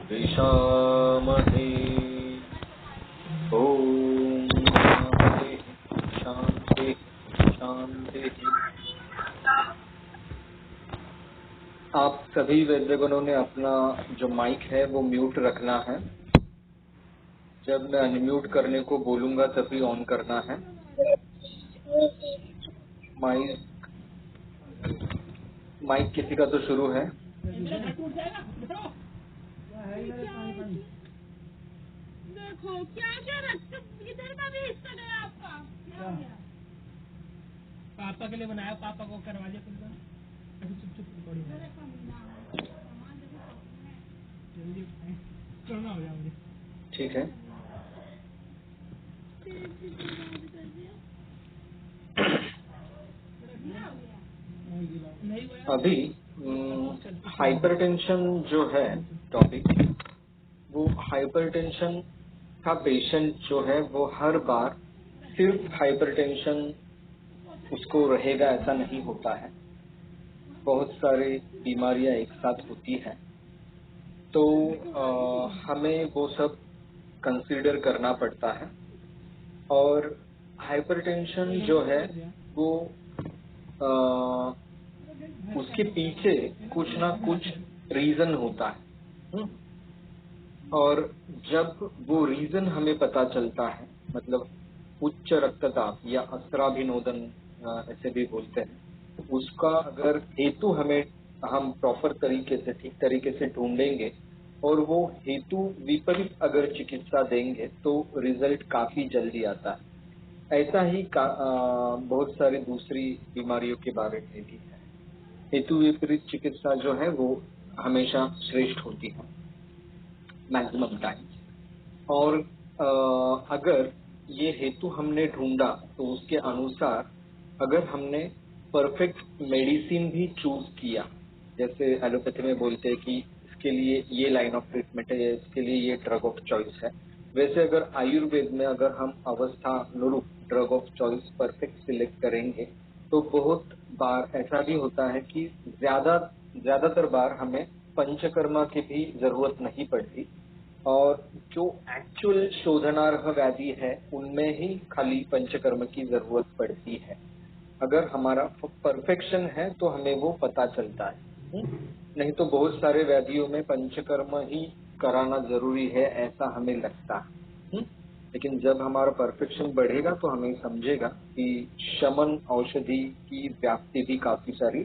विशामहे। ओम शांति शांति। आप सभी वैद्यगणों ने अपना जो माइक है वो म्यूट रखना है। जब मैं अनम्यूट करने को बोलूंगा तभी ऑन करना है। माइक किसी का तो शुरू है। देखो क्या क्या रखते इधर का भी हिस्सा गया आपका। क्या पापा के लिए बनाया, पापा को करवा दिया तुमने। अभी चुप चुप थोड़ी जल्दी करना हो गया मुझे। ठीक है। अभी हाइपरटेंशन जो है टॉपिक, वो हाइपरटेंशन का पेशेंट जो है वो हर बार सिर्फ हाइपरटेंशन उसको रहेगा ऐसा नहीं होता है। बहुत सारी बीमारियां एक साथ होती हैं, तो हमें वो सब कंसीडर करना पड़ता है। और हाइपरटेंशन जो है वो उसके पीछे कुछ ना कुछ रीजन होता है। और जब वो रीजन हमें पता चलता है, मतलब उच्च रक्तचाप या अस्त्राभिनोदन ऐसे भी बोलते हैं, उसका अगर हेतु हमें हम प्रॉपर तरीके से ठीक तरीके से ढूंढेंगे और वो हेतु विपरीत अगर चिकित्सा देंगे तो रिजल्ट काफी जल्दी आता है। ऐसा ही बहुत सारी दूसरी बीमारियों के बारे में भी है। हेतु विपरीत चिकित्सा जो है वो हमेशा श्रेष्ठ होती है मैक्सिमम टाइम। और अगर ये हेतु हमने ढूंढा तो उसके अनुसार अगर हमने परफेक्ट मेडिसिन भी चूज किया, जैसे एलोपैथी में बोलते हैं कि इसके लिए ये लाइन ऑफ ट्रीटमेंट है, इसके लिए ये ड्रग ऑफ चॉइस है, वैसे अगर आयुर्वेद में अगर हम अवस्था अनुरूप drug of choice perfect select करेंगे तो बहुत बार ऐसा भी होता है कि ज्यादातर बार हमें पंचकर्मा की भी जरूरत नहीं पड़ती। और जो एक्चुअल शोधनार्ह व्याधि है उनमें ही खाली पंचकर्म की जरूरत पड़ती है। अगर हमारा परफेक्शन है तो हमें वो पता चलता है। नहीं तो बहुत सारे व्याधियों में पंचकर्म ही कराना जरूरी है ऐसा हमें लगता है। लेकिन जब हमारा परफेक्शन बढ़ेगा तो हमें समझेगा कि शमन औषधि की व्याप्ति भी काफी सारी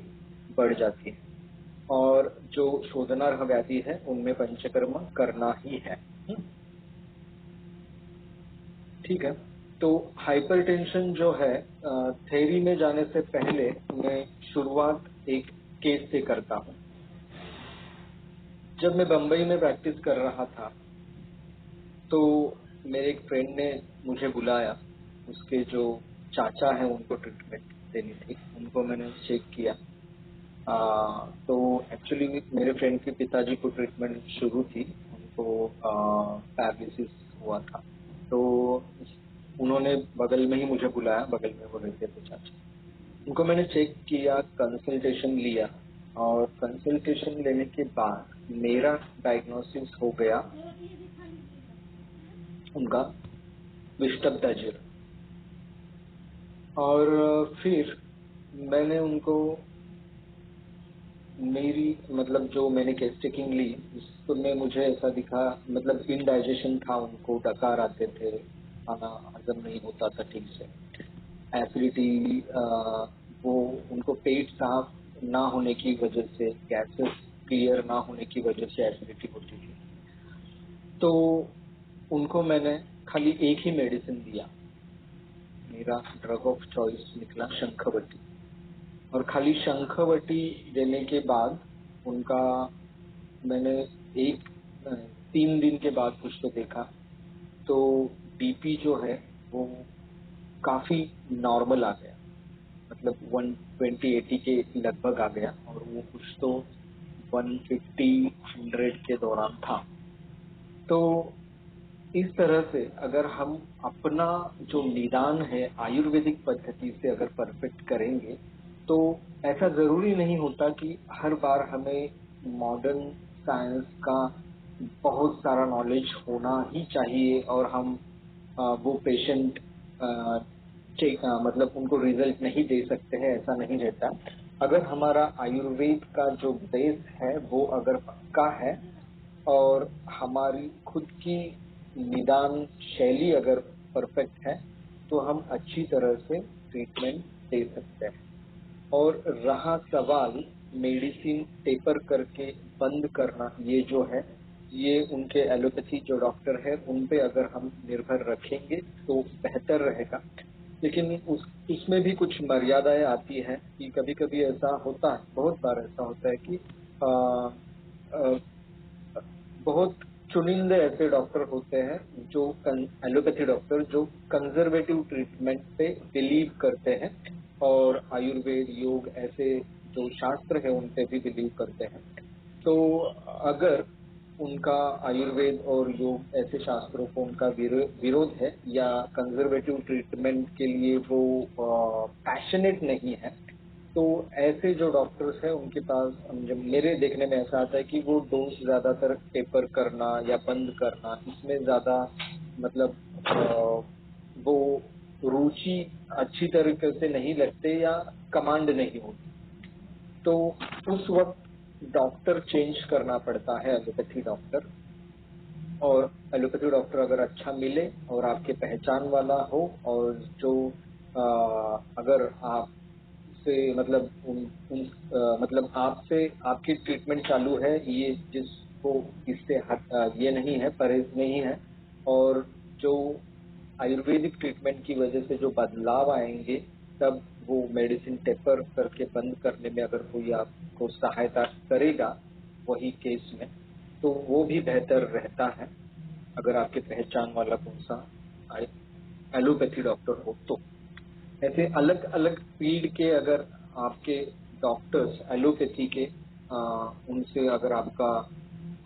बढ़ जाती है और जो शोधनार्ह व्याधि है उनमें पंचकर्म करना ही है। ठीक है। तो हाइपरटेंशन जो है थ्योरी में जाने से पहले मैं शुरुआत एक केस से करता हूँ। जब मैं बम्बई में प्रैक्टिस कर रहा था तो मेरे एक फ्रेंड ने मुझे बुलाया। उसके जो चाचा हैं उनको ट्रीटमेंट देनी थी, उनको मैंने चेक किया। तो एक्चुअली मेरे फ्रेंड के पिताजी को ट्रीटमेंट शुरू थी, उनको पैरालिसिस हुआ था। तो उन्होंने बगल में ही मुझे बुलाया, बगल में वो रहते थे चाचा। उनको मैंने चेक किया, कंसल्टेशन लिया और कंसल्टेशन लेने के बाद मेरा डायग्नोसिस हो गया उनका विष्टब्दाजिर। और फिर मैंने उनको मेरी मतलब जो मैंने केस टेकिंग ली उसमें मुझे ऐसा दिखा, मतलब इनडाइजेशन था, उनको डकार आते थे, खाना हजम नहीं होता था ठीक से, एसिडिटी, वो उनको पेट साफ ना होने की वजह से, गैसेस क्लियर ना होने की वजह से एसिडिटी होती थी। तो उनको मैंने खाली एक ही मेडिसिन दिया, मेरा ड्रग ऑफ चॉइस निकला शंखवटी। और खाली शंखवटी देने के बाद उनका मैंने 3 दिन के बाद कुछ तो देखा, तो बीपी जो है वो काफी नॉर्मल आ गया, मतलब 120-80 के लगभग आ गया और वो कुछ तो 150-100 के दौरान था। तो इस तरह से अगर हम अपना जो निदान है आयुर्वेदिक पद्धति से अगर परफेक्ट करेंगे तो ऐसा जरूरी नहीं होता कि हर बार हमें मॉडर्न साइंस का बहुत सारा नॉलेज होना ही चाहिए और हम वो पेशेंट मतलब उनको रिजल्ट नहीं दे सकते हैं, ऐसा नहीं रहता। अगर हमारा आयुर्वेद का जो बेस है वो अगर पक्का है और हमारी खुद की निदान शैली अगर परफेक्ट है तो हम अच्छी तरह से ट्रीटमेंट दे सकते हैं। और रहा सवाल मेडिसिन टेपर करके बंद करना, ये जो है ये उनके एलोपैथी जो डॉक्टर है उन पे अगर हम निर्भर रखेंगे तो बेहतर रहेगा। लेकिन उसमें भी कुछ मर्यादाएं आती है कि कभी कभी ऐसा होता है, बहुत बार ऐसा होता है कि आ, आ, बहुत चुनिंदे ऐसे डॉक्टर होते हैं जो एलोपैथी डॉक्टर जो कंजर्वेटिव ट्रीटमेंट पे बिलीव करते हैं और आयुर्वेद योग ऐसे जो शास्त्र है उन पे भी बिलीव करते हैं। तो अगर उनका आयुर्वेद और योग ऐसे शास्त्रों को उनका विरोध है या कंजर्वेटिव ट्रीटमेंट के लिए वो पैशनेट नहीं है, तो ऐसे जो डॉक्टर्स हैं उनके पास जब मेरे देखने में ऐसा आता है कि वो डोज ज्यादातर टेपर करना या बंद करना, इसमें ज्यादा मतलब वो रुचि अच्छी तरीके से नहीं लगते या कमांड नहीं होती। तो उस वक्त डॉक्टर चेंज करना पड़ता है, एलोपैथी डॉक्टर। और एलोपैथी डॉक्टर अगर अच्छा मिले और आपके पहचान वाला हो और जो अगर आप से मतलब मतलब आपसे आपकी ट्रीटमेंट चालू है, ये जिसको इससे ये नहीं है, परहेज नहीं है, और जो आयुर्वेदिक ट्रीटमेंट की वजह से जो बदलाव आएंगे तब वो मेडिसिन टेपर करके बंद करने में अगर कोई आपको सहायता करेगा वही केस में, तो वो भी बेहतर रहता है अगर आपके पहचान वाला कौन सा एलोपैथी डॉक्टर हो। तो ऐसे अलग अलग फील्ड के अगर आपके डॉक्टर्स एलोपैथी के उनसे अगर आपका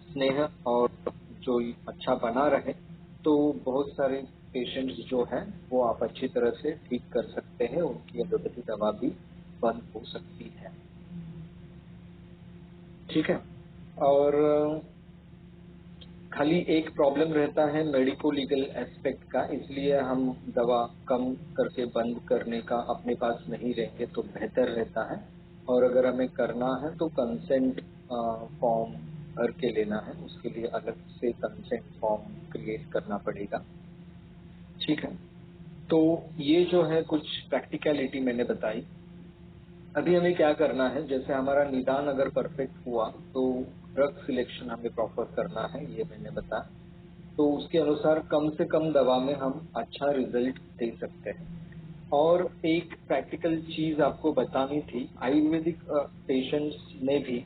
स्नेह और जो अच्छा बना रहे तो बहुत सारे पेशेंट्स जो हैं वो आप अच्छी तरह से ठीक कर सकते हैं, उनकी एलोपैथी दवा भी बंद हो सकती है। ठीक है। और खाली एक प्रॉब्लम रहता है मेडिको लीगल एस्पेक्ट का, इसलिए हम दवा कम करके बंद करने का अपने पास नहीं रहेंगे तो बेहतर रहता है। और अगर हमें करना है तो कंसेंट फॉर्म भर के लेना है, उसके लिए अलग से कंसेंट फॉर्म क्रिएट करना पड़ेगा। ठीक है। तो ये जो है कुछ प्रैक्टिकलिटी मैंने बताई। अभी हमें क्या करना है, जैसे हमारा निदान अगर परफेक्ट हुआ तो ड्रग सिलेक्शन हमें प्रॉपर करना है, ये मैंने बताया। तो उसके अनुसार कम से कम दवा में हम अच्छा रिजल्ट दे सकते हैं। और एक प्रैक्टिकल चीज आपको बतानी थी, आयुर्वेदिक पेशेंट्स में भी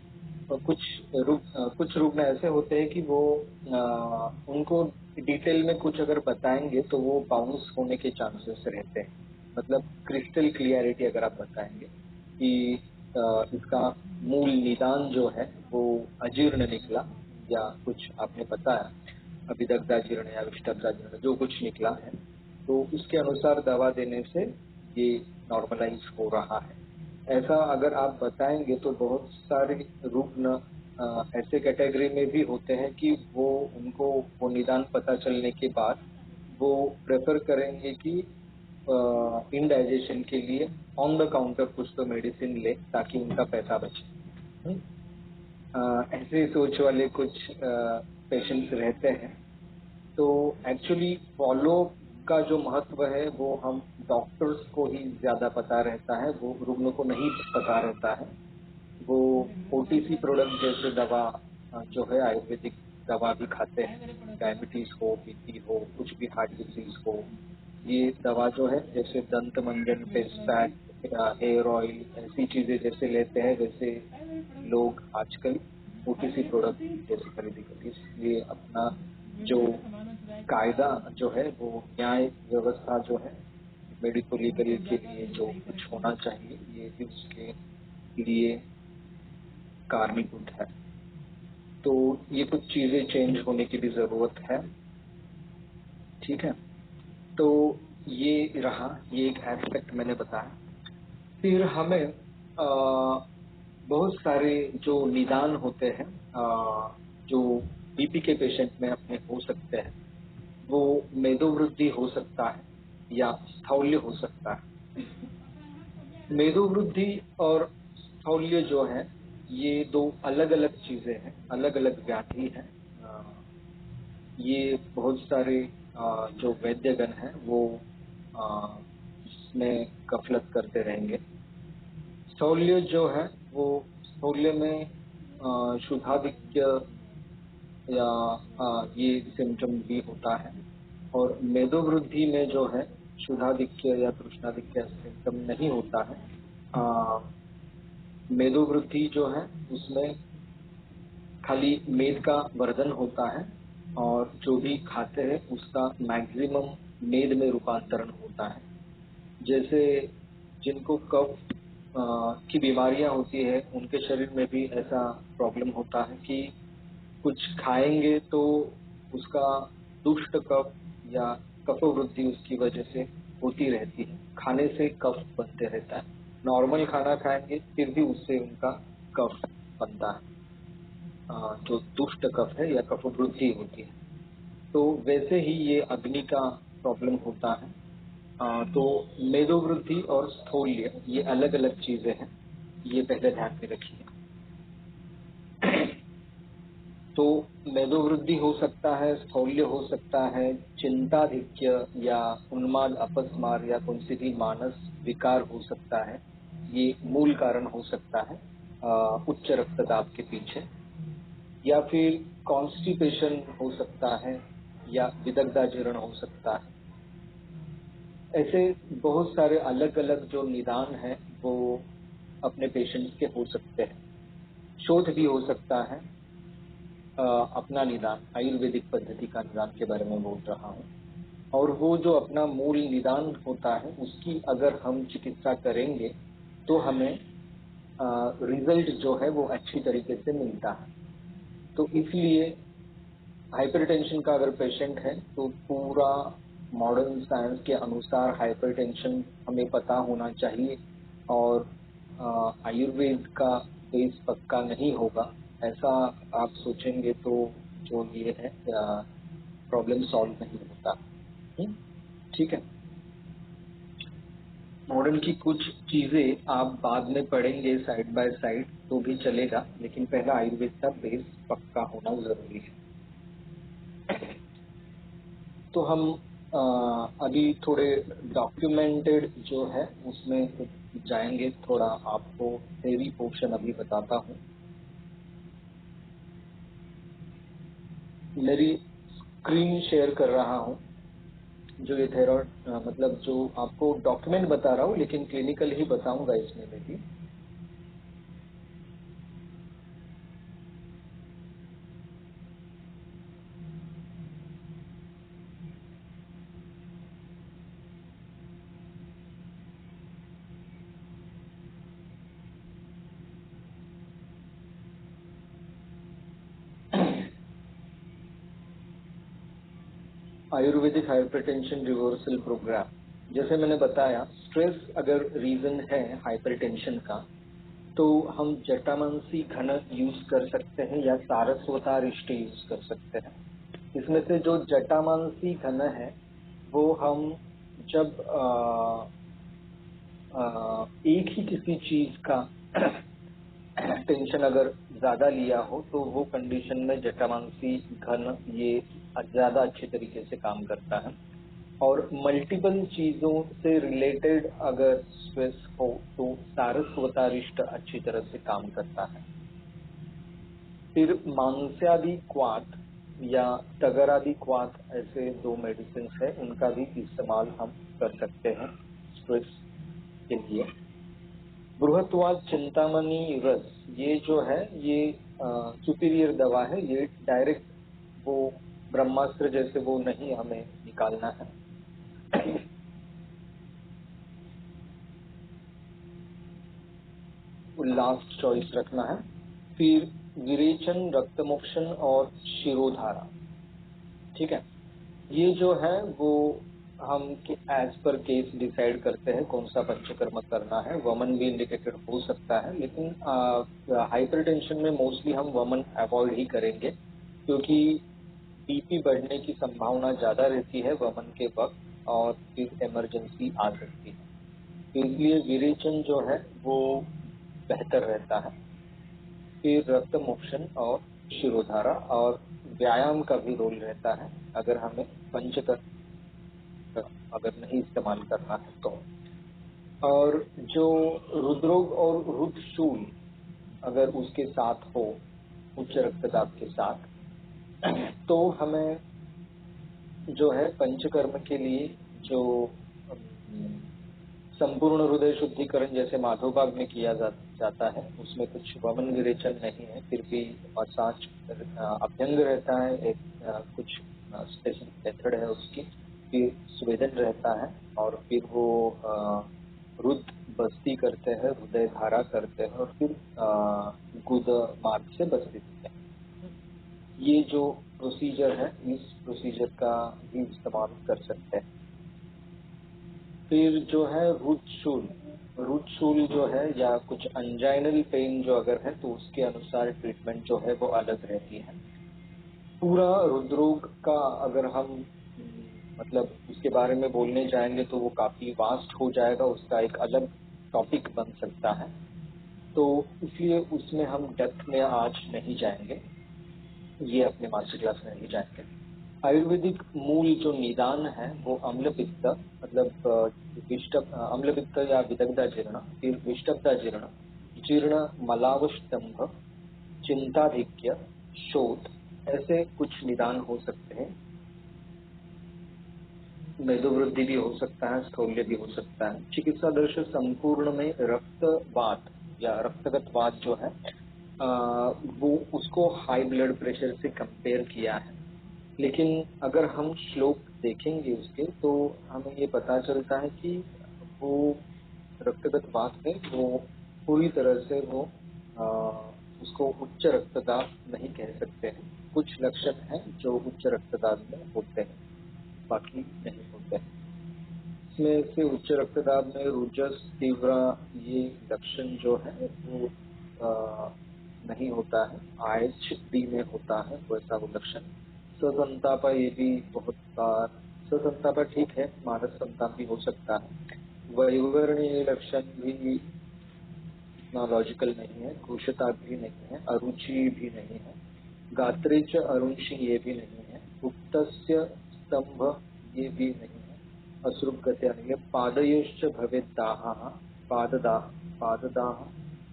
कुछ रुग्ण ऐसे होते हैं कि वो उनको डिटेल में कुछ अगर बताएंगे तो वो बाउंस होने के चांसेस रहते हैं। मतलब क्रिस्टल क्लियरिटी अगर आप बताएंगे कि इसका मूल निदान जो है वो अजीर्ण निकला या कुछ आपने बताया अभिदग्धाजीर्ण या विष्टब्धाजीर्ण जो कुछ निकला है, तो उसके अनुसार दवा देने से ये नॉर्मलाइज हो रहा है। ऐसा अगर आप बताएंगे तो बहुत सारे रुग्ण ऐसे कैटेगरी में भी होते हैं कि वो उनको वो निदान पता चलने के बाद वो प्रेफर करेंगे कि इंडाइजेशन के लिए ऑन द काउंटर कुछ तो मेडिसिन ले ताकि उनका पैसा बचे। ऐसे सोच वाले कुछ पेशेंट्स रहते हैं। तो एक्चुअली फॉलो का जो महत्व है वो हम डॉक्टर्स को ही ज्यादा पता रहता है, वो रुग्ण को नहीं पता रहता है। वो ओटीसी प्रोडक्ट जैसे दवा जो है आयुर्वेदिक दवा भी खाते हैं, डायबिटीज हो, बीपी हो, कुछ भी हार्ट डिजीज हो, ये दवा जो है जैसे दंत मंजन, फेस पैक, हेयर ऑयल, ऐसी चीजें जैसे लेते हैं वैसे लोग आजकल ओटीसी प्रोडक्ट जैसे खरीदी करते हैं। इसलिए अपना जो कायदा जो है वो न्याय व्यवस्था जो है मेडिको लीगल के लिए जो कुछ होना चाहिए ये भी उसके लिए कारणीभूत है। तो ये कुछ चीजें चेंज होने की भी जरूरत है। ठीक है। तो ये रहा, ये एक एस्पेक्ट मैंने बताया। फिर हमें बहुत सारे जो निदान होते हैं जो बीपी के पेशेंट में अपने हो सकते हैं वो मेदोवृद्धि हो सकता है या स्थौल्य हो सकता है। मेदोवृद्धि और स्थौल्य जो है ये दो अलग अलग चीजें हैं, अलग अलग व्याधि हैं। ये बहुत सारे जो वैद्यगण हैं वो इसमें गफलत करते रहेंगे। स्थौल्य जो है वो स्थौल्य में शुद्धाधिक्य या ये सिम्टम भी होता है, और मेदोवृद्धि में जो है शुद्धाधिक्य या तृष्णाधिक्य सिम्टम नहीं होता है। मेदोवृद्धि जो है उसमें खाली मेद का वर्धन होता है और जो भी खाते हैं उसका मैक्सिमम मेद में रूपांतरण होता है। जैसे जिनको कफ की बीमारियां होती है उनके शरीर में भी ऐसा प्रॉब्लम होता है कि कुछ खाएंगे तो उसका दुष्ट कफ या कफवृद्धि उसकी वजह से होती रहती है, खाने से कफ बनते रहता है। नॉर्मल खाना खाएंगे फिर भी उससे उनका कफ बनता है, जो दुष्ट कफ है या कफवृद्धि होती है। तो वैसे ही ये अग्नि का प्रॉब्लम होता है। तो मेदोवृद्धि और स्थौल्य ये अलग अलग चीजें हैं, ये पहले ध्यान में रखिए। तो मेदोवृद्धि हो सकता है, स्थौल्य हो सकता है, चिंताधिक्य या उन्माद अपस्मार या कौन सी भी मानस विकार हो सकता है, ये मूल कारण हो सकता है उच्च रक्तदाब के पीछे। या फिर कॉन्स्टिपेशन हो सकता है या विदग्धाजीर्ण हो सकता है। ऐसे बहुत सारे अलग अलग जो निदान है वो अपने पेशेंट्स के हो सकते हैं। शोध भी हो सकता है, अपना निदान आयुर्वेदिक पद्धति का निदान के बारे में बोल रहा हूँ, और वो जो अपना मूल निदान होता है उसकी अगर हम चिकित्सा करेंगे तो हमें रिजल्ट जो है वो अच्छी तरीके से मिलता है। तो इसलिए हाइपरटेंशन का अगर पेशेंट है तो पूरा मॉडर्न साइंस के अनुसार हाइपरटेंशन हमें पता होना चाहिए, और आयुर्वेद का बेस पक्का नहीं होगा ऐसा आप सोचेंगे तो जो ये है प्रॉब्लम सॉल्व नहीं होता। ठीक है, मॉडर्न की कुछ चीजें आप बाद में पढ़ेंगे साइड बाय साइड तो भी चलेगा, लेकिन पहला आयुर्वेद का बेस पक्का होना जरूरी है। तो हम अभी थोड़े डॉक्यूमेंटेड जो है उसमें जाएंगे। थोड़ा आपको थ्योरी पोर्शन अभी बताता हूँ। मेरी स्क्रीन शेयर कर रहा हूँ, जो ये थायराइड मतलब जो आपको डॉक्यूमेंट बता रहा हूँ लेकिन क्लिनिकल ही बताऊंगा इसमें में भी। आयुर्वेदिक हाइपरटेंशन रिवर्सल प्रोग्राम, जैसे मैंने बताया स्ट्रेस अगर रीजन है हाइपरटेंशन का तो हम जटामांसी घन यूज कर सकते हैं या सारस्वतारिष्ट यूज कर सकते हैं। इसमें से जो जटामांसी घन है वो हम जब एक ही किसी चीज का टेंशन अगर ज्यादा लिया हो तो वो कंडीशन में जटामांसी घन ये ज्यादा अच्छे तरीके से काम करता है। और मल्टीपल चीजों से रिलेटेड अगर स्ट्रेस हो तो सारस्वतारिष्ट अच्छी तरह से काम करता है। फिर मांस्यादि क्वाथ या टगरादि क्वाथ ऐसे दो मेडिसिन है, उनका भी इस्तेमाल हम कर सकते हैं स्ट्रेस के लिए। बृहत्वाद चिंतामणि रस ये जो है ये सुपीरियर दवा है, ये डायरेक्ट वो ब्रह्मास्त्र जैसे वो नहीं हमें निकालना है। लास्ट चॉइस रखना है। फिर विरेचन, रक्तमोक्षण और शिरोधारा। ठीक है, ये जो है वो हम एज पर केस डिसाइड करते हैं कौन सा पंचकर्म करना है। वमन भी इंडिकेटेड हो सकता है, लेकिन हाइपरटेंशन में मोस्टली हम वमन अवॉइड ही करेंगे। क्योंकि बीपी बढ़ने की संभावना ज्यादा रहती है वमन के वक्त और फिर इमरजेंसी आ सकती है। तो इसलिए विरेचन जो है वो बेहतर रहता है। फिर रक्त मोक्षण और शिरोधारा और व्यायाम का भी रोल रहता है अगर हमें पंचकर्म अगर नहीं इस्तेमाल करना है तो। और जो हृदरोग और हृदशूल अगर उसके साथ हो उच्च रक्तदाब के साथ, तो हमें जो है पंचकर्म के लिए जो संपूर्ण हृदय शुद्धिकरण जैसे माधोबाग में किया जाता है, उसमें कुछ वमन विरेचन नहीं है, फिर भी मसाज अभ्यंग रहता है, एक कुछ स्पेसिफिक मेथड है उसकी, फिर स्वेदन रहता है और फिर वो रुद्र बस्ती करते हैं, हृदय धारा करते हैं और फिर गुद मार्ग से बस्ती देते हैं। ये जो प्रोसीजर है इस प्रोसीजर का भी इस्तेमाल कर सकते हैं। फिर जो है रूटशूल जो है या कुछ अंजाइनल पेन जो अगर है तो उसके अनुसार ट्रीटमेंट जो है वो अलग रहती है। पूरा हृदरोग का अगर हम मतलब उसके बारे में बोलने जाएंगे तो वो काफी वास्ट हो जाएगा, उसका एक अलग टॉपिक बन सकता है, तो इसलिए उसमें हम डेप्थ में आज नहीं जाएंगे, ये अपने मास्टर क्लास में नहीं जाएंगे। आयुर्वेदिक मूल जो निदान है वो अम्ल पित्त मतलब अम्ल पित्त या विदग्धा जीर्ण, फिर विष्टब्धा जीर्ण, जीर्ण मलावस्तंभ, चिंताधिक्य, शोथ, ऐसे कुछ निदान हो सकते हैं। मेदोवृद्धि भी हो सकता है, स्थौल्य भी हो सकता है। चिकित्सा दर्शन संपूर्ण में रक्तवात या रक्तगत वात जो है वो उसको हाई ब्लड प्रेशर से कंपेयर किया है। लेकिन अगर हम श्लोक देखेंगे उसके तो हमें ये पता चलता है कि वो रक्तगत वात है, वो पूरी तरह से वो उसको उच्च रक्तदाब नहीं कह सकते हैं। कुछ लक्षण हैं जो उच्च रक्तदाब में होते हैं, बाकी नहीं होते हैं। इसमें से उच्च रक्तदाब में रुजस तीव्र ये लक्षण जो है वो नहीं होता है, IHD में होता है वैसा वो लक्षण। स्वसंतापा ये भी बहुत बार, स्वसंतापा ठीक है, मानस संताप भी हो सकता है। वैवर्णीय लक्षण भी इतना लॉजिकल नहीं है, कुशता भी नहीं है, अरुचि भी नहीं है, गात्रे च अरुंशी ये भी नहीं है, उक्तस्य स्तंभ ये भी नहीं है, अश्रुगत्या नहीं है, पादयोश्च भवेत् दाहः, पाददाह,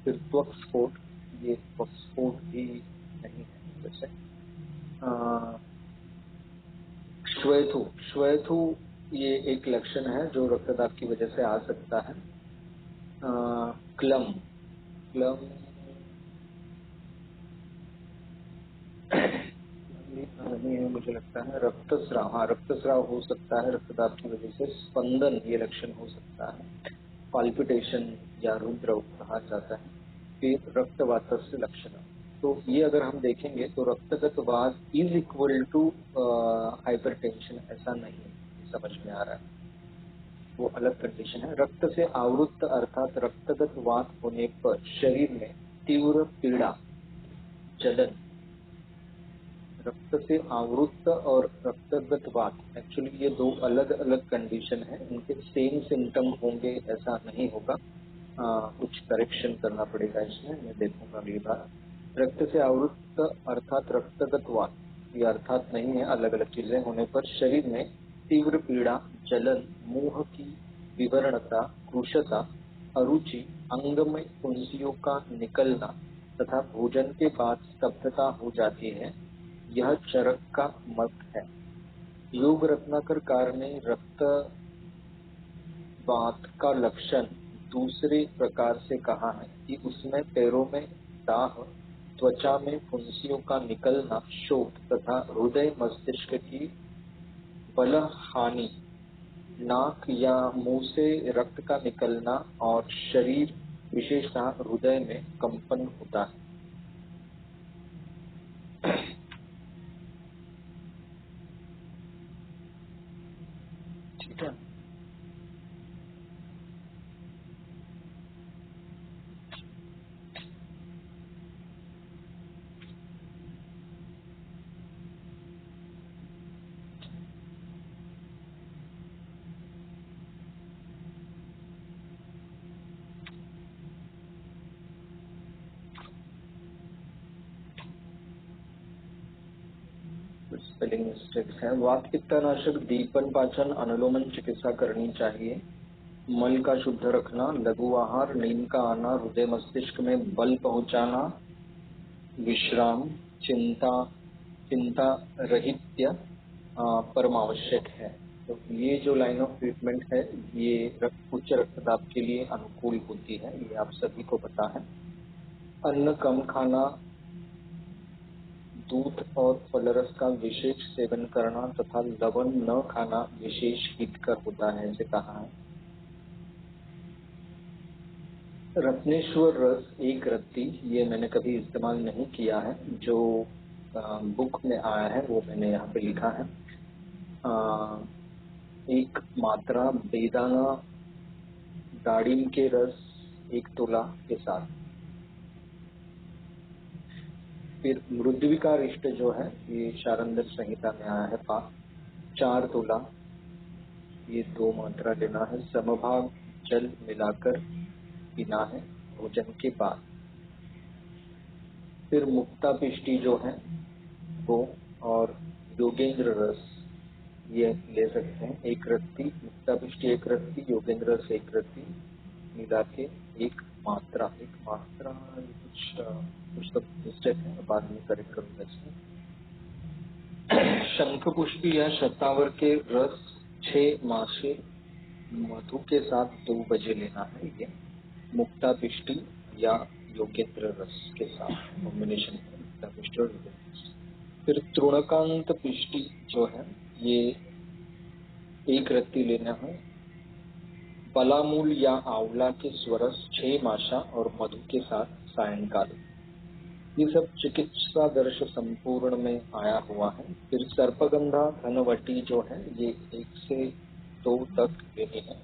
फिर त्वक् स्फोट, ये त्वक् स्फोट भी नहीं है। जैसे श्वेथु, श्वेथु ये एक लक्षण है जो रक्तदाब की वजह से आ सकता है। क्लम, क्लम नहीं है मुझे लगता है। रक्तस्राव, हाँ रक्तस्राव हो सकता है रक्तदाब की वजह से। स्पंदन ये लक्षण हो सकता है, पाल्पिटेशन या रुद्र कहा जाता है। फिर रक्तवात से लक्षण, तो ये अगर हम देखेंगे तो रक्तगत वात इज इक्वल टू हाइपरटेंशन ऐसा नहीं समझ में आ रहा है, वो अलग कंडीशन है। रक्त से आवृत्त अर्थात रक्तगत वात होने पर शरीर में तीव्र पीड़ा, जलन, रक्त से आवृत्त और रक्तगत वात एक्चुअली ये दो अलग अलग कंडीशन है, इनके सेम सिम्टम होंगे ऐसा नहीं होगा, कुछ करेक्शन करना पड़ेगा इसमें, मैं देखूंगा अगली बार। रक्त से आवृत्त अर्थात रक्तगत वात, ये अर्थात नहीं है, अलग अलग चीजें होने पर शरीर में तीव्र पीड़ा, जलन, मुंह की विवरणता, कृशता, अरुचि, अंग में फुंसियों का निकलना तथा भोजन के बाद स्तब्धता हो जाती है, यह चरक का मत है। योग रत्नाकर ने रक्त वात का लक्षण दूसरे प्रकार से कहा है कि उसमें पैरों में दाह, त्वचा में फुंसियों का निकलना, शोथ तथा हृदय मस्तिष्क की बल हानि, नाक या मुंह से रक्त का निकलना और शरीर विशेषतः हृदय में कंपन होता है। ठीक है, कुछ स्पेलिंग मिस्टेक्स है। वात पित्तनाशक, दीपन पाचन, अनुलोमन चिकित्सा करनी चाहिए। मल का शुद्ध रखना, लघु आहार, नींद का आना, हृदय मस्तिष्क में बल पहुंचाना, विश्राम, चिंता रहित्य परम आवश्यक है। तो ये जो लाइन ऑफ ट्रीटमेंट है ये उच्च रक्तदाब के लिए अनुकूल होती है, ये आप सभी को पता है। अन्न कम खाना, दूध और फलरस का विशेष सेवन करना तथा लवण न खाना विशेष हितकर होता है, ऐसे कहा है। रत्नेश्वर रस एक रत्ती, ये मैंने कभी इस्तेमाल नहीं किया है, जो बुक में आया है वो मैंने यहाँ पे लिखा है। एक मात्रा बेदाना दाड़िम के रस 1 तोला के साथ। फिर मृद्विका रिष्ट जो है ये शारंदर संहिता में आया है, 4 तोला, ये 2 मात्रा लेना है। समभाग जल मिलाकर पीना है भोजन के बाद। फिर मुक्ता पिष्टी जो है वो और योगेंद्र रस ये ले सकते हैं, 1 रत्ती मुक्ता पिष्टी, 1 रत्ती योगेंद्र रस 1 रत्ती मिला के 1 मात्रा कुछ तो मिस्टेक है, बाद में करेक्ट करूंगा इसमें। शंख पुष्पी या शतावर के रस 6 मासे मधु के साथ 2 बजे लेना है, ये मुक्ता पिष्टी या योगेंद्र रस के साथ कॉम्बिनेशन है, मुक्ता पिष्टी और योगेंद्र रस। फिर तृणकांत पिष्टी जो है ये 1 रत्ती लेना है। बलामूल या आंवला के स्वरस 6 माशा और मधु के साथ सायंकाल। ये सब चिकित्सा दर्श संपूर्ण में आया हुआ है। फिर सर्पगंधा धनवटी जो है ये 1 से 2 तक लेनी है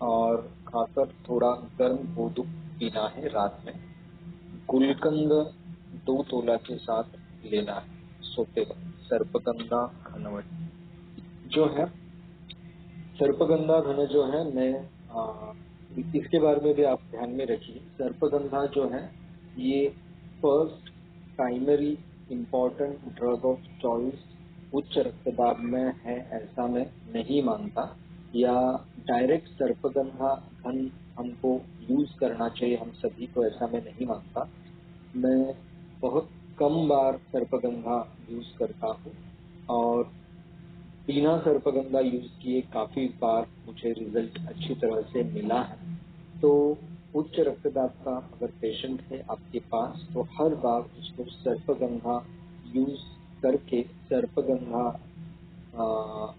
और खाकर थोड़ा गर्म गोदूध पीना है रात में। गुलकंद 2 तोला के साथ लेना है सोते वक्त। सर्पगंधा धनवटी जो है, सर्पगंधा घन जो है, मैं इसके बारे में भी आप ध्यान में रखिए। सर्पगंधा जो है ये first primary important drug of choice उच्च रक्तदाब में है ऐसा मैं नहीं मानता, या डायरेक्ट सर्पगंधा घन हमको यूज करना चाहिए हम सभी को ऐसा मैं नहीं मानता। मैं बहुत कम बार सर्पगंधा यूज करता हूँ और बिना सर्पगंधा यूज किए काफी बार मुझे रिजल्ट अच्छी तरह से मिला है। तो उच्च रक्तदाब का अगर पेशेंट है आपके पास तो हर बार उसको सर्पगंधा यूज करके सर्पगंधा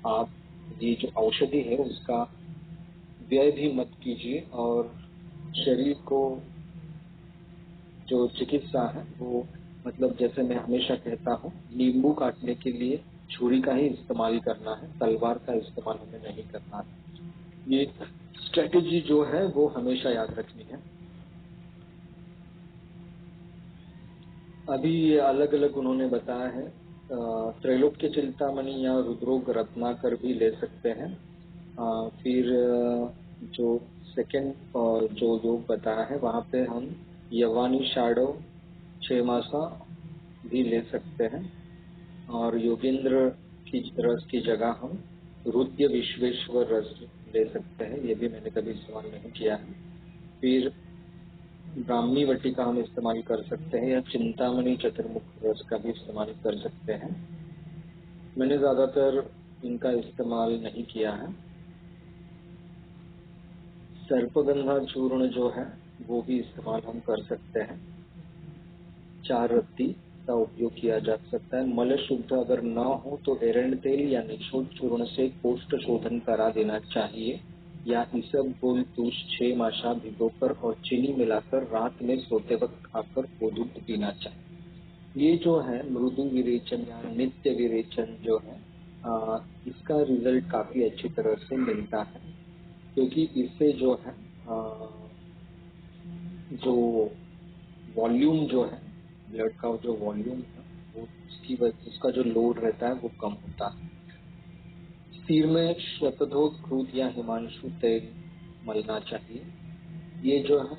आप ये जो औषधि है उसका व्यय भी मत कीजिए, और शरीर को जो चिकित्सा है वो मतलब जैसे मैं हमेशा कहता हूँ, नींबू काटने के लिए छुरी का ही इस्तेमाल करना है, तलवार का इस्तेमाल हमें नहीं करना है। ये स्ट्रेटेजी जो है वो हमेशा याद रखनी है। अभी ये अलग अलग उन्होंने बताया है, त्रैलोक्य चिंतामणि या रुद्रोग रत्नाकर भी ले सकते हैं। फिर जो सेकेंड जो योग बताया है वहाँ पे हम यवानी शाडो 6 मासा भी ले सकते हैं, और योगेंद्र की रस की जगह हम रुद्र विश्वेश्वर रस ले सकते हैं, ये भी मैंने कभी इस्तेमाल नहीं किया है। फिर ब्राह्मी वटी का हम इस्तेमाल कर सकते हैं, या चिंतामणि चतुर्मुख रस का भी इस्तेमाल कर सकते हैं। मैंने ज्यादातर इनका इस्तेमाल नहीं किया है। सर्पगंधा चूर्ण जो है वो भी इस्तेमाल हम कर सकते हैं, 4 रत्ती का उपयोग किया जा सकता है। मल शुद्ध अगर न हो तो एरंड तेल या निशोध चूर्ण से कोष्ठ शोधन करा देना चाहिए, या इसबगोल तुष 6 माशा भिगोकर और चीनी मिलाकर रात में सोते वक्त खाकर गोदूध पीना चाहिए। ये जो है मृदु विरेचन या नित्य विरेचन जो है इसका रिजल्ट काफी अच्छी तरह से मिलता है, क्योंकि इससे जो है जो वॉल्यूम जो है ब्लड का जो वॉल्यूम है वो उसका जो लोड रहता है वो कम होता है। सिर में शतधोक क्रूद या हिमांशु तेल मलना चाहिए, ये जो है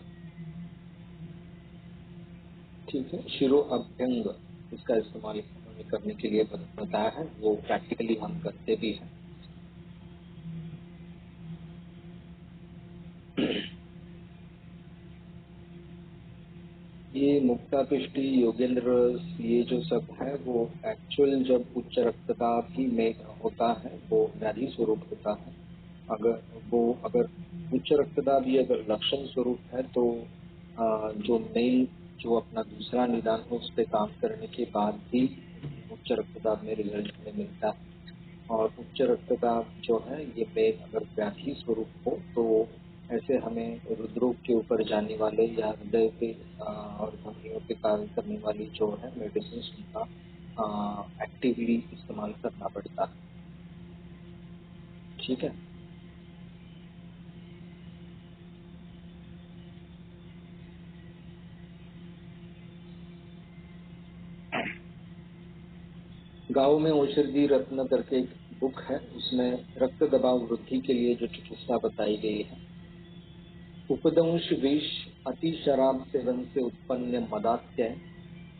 ठीक है। शिरो अभ्यंग इसका इस्तेमाल हमें करने के लिए बताया है, वो प्रैक्टिकली हम करते भी हैं। ये मुक्ता पृष्टि, योगेंद्र, ये जो सब है वो एक्चुअल जब उच्च रक्तदाब ही में होता है वो व्याधि स्वरूप होता है। अगर उच्च रक्तदाब ये अगर लक्षण स्वरूप है तो जो मेल जो अपना दूसरा निदान है उस पर काम करने के बाद भी उच्च रक्तदाब में रिजल्ट हमें मिलता है। और उच्च रक्तदाब जो है ये मेल अगर व्याधि स्वरूप हो तो ऐसे हमें हृदरोग के ऊपर जाने वाले या हृदय पे और धमनियों पे कार्य करने वाली जो है मेडिसिन उनका एक्टिवली इस्तेमाल करना पड़ता है। ठीक है। गाँव में औषधि रत्न करके एक बुक है, उसमें रक्त दबाव वृद्धि के लिए जो चिकित्सा बताई गई है। उपदंश विष, अति शराब सेवन से उत्पन्न मदात्य,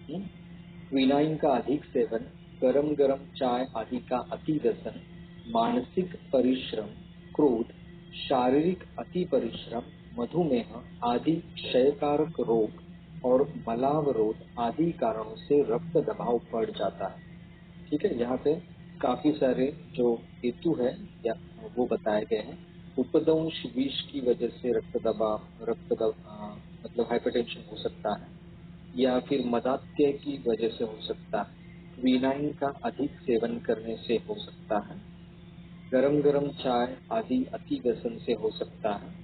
क्विनाइन का अधिक सेवन, गरम गरम चाय आदि का अति व्यसन, मानसिक परिश्रम, क्रोध, शारीरिक अति परिश्रम, मधुमेह आदि क्षयकारक रोग और मलावरोध आदि कारणों से रक्त दबाव बढ़ जाता है। ठीक है, यहाँ पे काफी सारे जो हेतु है या वो बताए गए हैं। उपदंश विष की वजह से रक्त दबाव मतलब हाइपरटेंशन हो सकता है, या फिर मदात्य की वजह से हो सकता है, क्विनाइन का अधिक सेवन करने से हो सकता है, गरम गरम चाय आदि अति व्यसन से हो सकता है,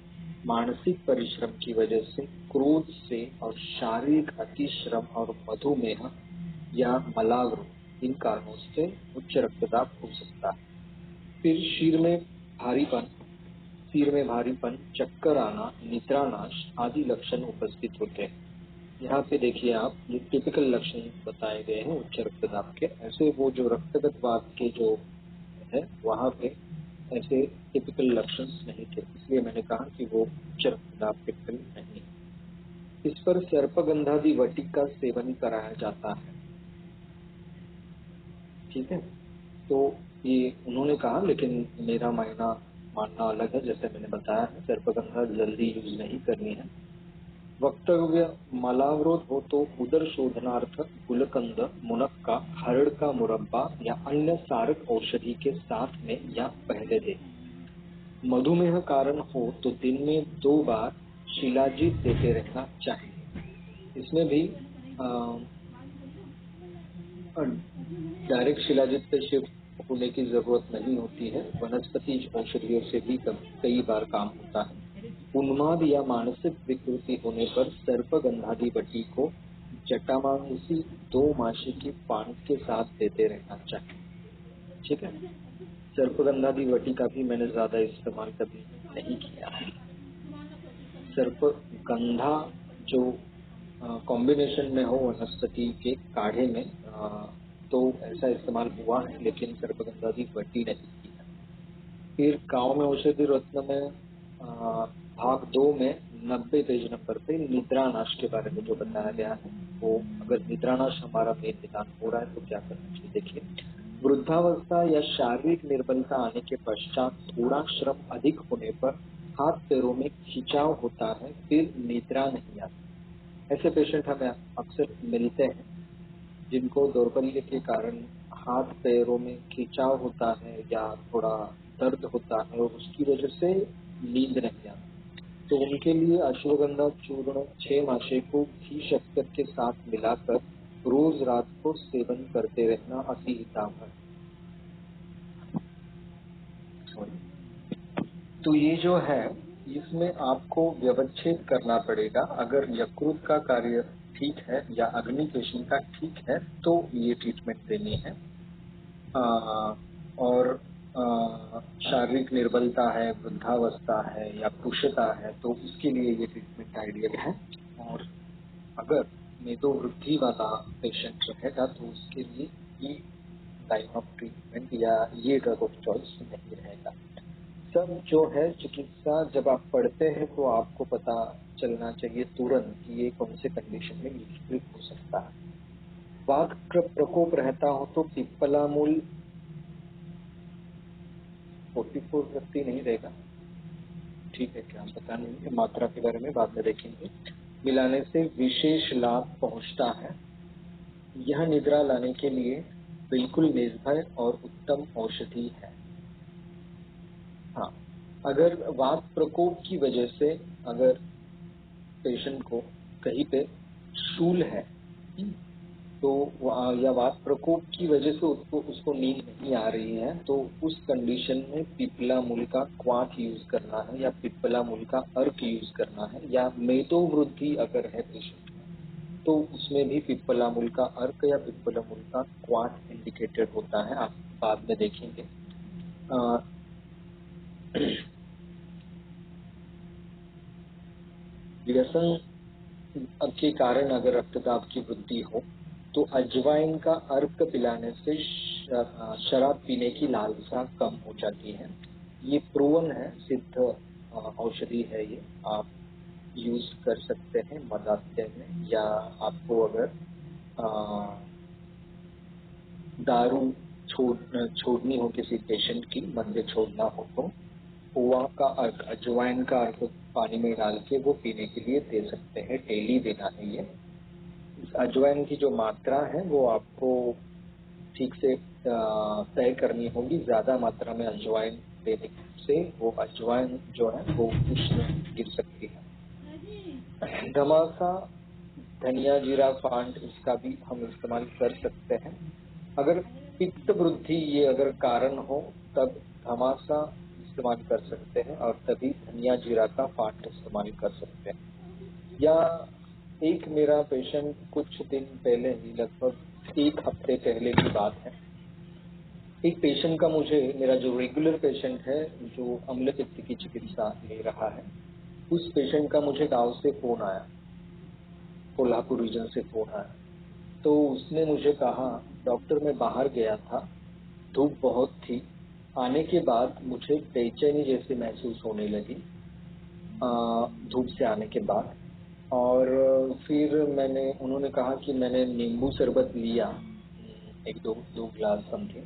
मानसिक परिश्रम की वजह से, क्रोध से और शारीरिक अतिश्रम और मधुमेह या मलावरोग, इन कारणों से उच्च रक्तदाब हो सकता है। फिर सिर में भारीपन, चक्कर आना, निद्रानाश आदि लक्षण उपस्थित होते हैं। यहाँ पे देखिए आप, ये टिपिकल लक्षण बताए गए हैं उच्च रक्तदाब के। ऐसे वो जो रक्तगत वात के जो है वहाँ पे ऐसे टिपिकल लक्षण नहीं थे, इसलिए मैंने कहा कि वो उच्च रक्तदाब टिपिकल नहीं है। इस पर सर्पगंधादि वटी का सेवन कराया जाता है। ठीक है, तो ये उन्होंने कहा, लेकिन मेरा मानना अलग है। जैसे मैंने बताया है, सर्पगंधा जल्दी यूज नहीं करनी है। वक्तव्य, मलावरोध हो तो उदर शोधनार्थ गुलकंद, मुनक्का, हरड़ का मुरब्बा या अन्य सारक औषधि के साथ में या पहले दे। मधुमेह कारण हो तो दिन में 2 बार शिलाजीत देते रहना चाहिए। इसमें भी डायरेक्ट शिलाजीत पे शिफ्ट होने की जरूरत नहीं होती है, वनस्पति औषधियों से भी कई बार काम होता है। उन्माद या मानसिक विकृति होने पर सर्पगंधादि वटी को जटामांसी 2 मासी की पान के साथ देते रहना चाहिए। ठीक है, सर्पगंधादि वटी का भी मैंने ज्यादा इस्तेमाल कभी नहीं किया है। सर्पगंधा जो कॉम्बिनेशन में हो वनस्पति के काढ़े में तो ऐसा इस्तेमाल हुआ है, लेकिन सर्पगंधादि वटी नहीं की है। फिर गाँव में औषधि रत्न में भाग 2 में 90 पेज नंबर पे निद्रानाश के बारे में जो बताया गया है, वो अगर निद्रानाश हमारा मेन निदान हो रहा है तो क्या करना चाहिए। देखिए, वृद्धावस्था या शारीरिक निर्बलता आने के पश्चात थोड़ा श्रम अधिक होने पर हाथ पैरों में खिंचाव होता है, फिर निद्रा नहीं आती। ऐसे पेशेंट हमें अक्सर मिलते हैं जिनको दौर्बल्य के कारण हाथ पैरों में खिंचाव होता है या थोड़ा दर्द होता है और उसकी वजह से नींद नहीं आती। तो उनके लिए अश्वगंधा चूर्ण 6 मासे को घी शक्कर के साथ मिलाकर रोज रात को सेवन करते रहना अति हितावह है। तो ये जो है इसमें आपको व्यवच्छेद करना पड़ेगा। अगर यकृत का कार्य ठीक है या अग्नि केशन का ठीक है तो ये ट्रीटमेंट देनी है। और शारीरिक निर्बलता है, वृद्धावस्था है या कुशता है तो उसके लिए ये ट्रीटमेंट आइडियल है। और अगर मेदोवृद्धि वाला पेशेंट रहेगा तो उसके लिए ये लाइन ऑफ ट्रीटमेंट या ये ड्रग ऑफ चॉइस नहीं रहेगा। सब जो है चिकित्सा जब आप पढ़ते हैं तो आपको पता चलना चाहिए तुरंत कि ये कौन से कंडीशन में यूजफुल हो सकता है। वात प्रकोप रहता हो तो पिप्पला मूल 44 व्यक्ति नहीं रहेगा, ठीक है क्या, पता नहीं, मात्रा के बारे में बाद में देखेंगे। मिलाने से विशेष लाभ पहुंचता है। यह निद्रा लाने के लिए बिल्कुल निर्भय और उत्तम औषधि है। हाँ, अगर वात प्रकोप की वजह से अगर पेशेंट को कहीं पे शूल है तो या वात प्रकोप की वजह से उसको नींद नहीं आ रही है, तो उस कंडीशन में पिप्पला मूल का क्वाथ यूज करना है या पिप्पला मूल का अर्क यूज करना है, या मेदो वृद्धि अगर है पेशेंट में तो उसमें भी पिप्पला मूल का अर्क या पिप्पला मूल का क्वाथ इंडिकेटेड होता है, आप बाद में देखेंगे। व्यसन के कारण अगर रक्तदाब की वृद्धि हो तो अजवाइन का अर्क पिलाने से शराब पीने की लालसा कम हो जाती है। ये प्रूवन है, सिद्ध औषधि है, ये आप यूज कर सकते हैं मदान्त्य में, या आपको अगर दारू छोड़नी हो किसी पेशेंट की, बंदे छोड़ना हो तो ओवा का अर्क, अजवाइन का अर्क पानी में डाल के वो पीने के लिए दे सकते हैं, डेली देना है। ये अजवाइन की जो मात्रा है वो आपको ठीक से तय करनी होगी। ज्यादा मात्रा में अजवाइन देने से वो अजवाइन जो है वो उष्ण गिर सकती है। धमासा, धनिया, जीरा, फांड, इसका भी हम इस्तेमाल कर सकते हैं। अगर पित्त वृद्धि ये अगर कारण हो तब धमासा इस्तेमाल कर सकते हैं, और तभी धनिया जीरा का फांड इस्तेमाल कर सकते हैं। या एक मेरा पेशेंट कुछ दिन पहले ही, लगभग 1 हफ्ते पहले की बात है, एक पेशेंट का मुझे, मेरा जो रेगुलर पेशेंट है जो अम्ल पित्त की चिकित्सा ले रहा है, उस पेशेंट का मुझे गांव से फोन आया, कोल्हापुर रीजन से फोन आया। तो उसने मुझे कहा, डॉक्टर मैं बाहर गया था, धूप बहुत थी, आने के बाद मुझे बेचैनी जैसी महसूस होने लगी धूप से आने के बाद, और फिर उन्होंने कहा कि मैंने नींबू शरबत लिया 1-2 ग्लास समथिंग,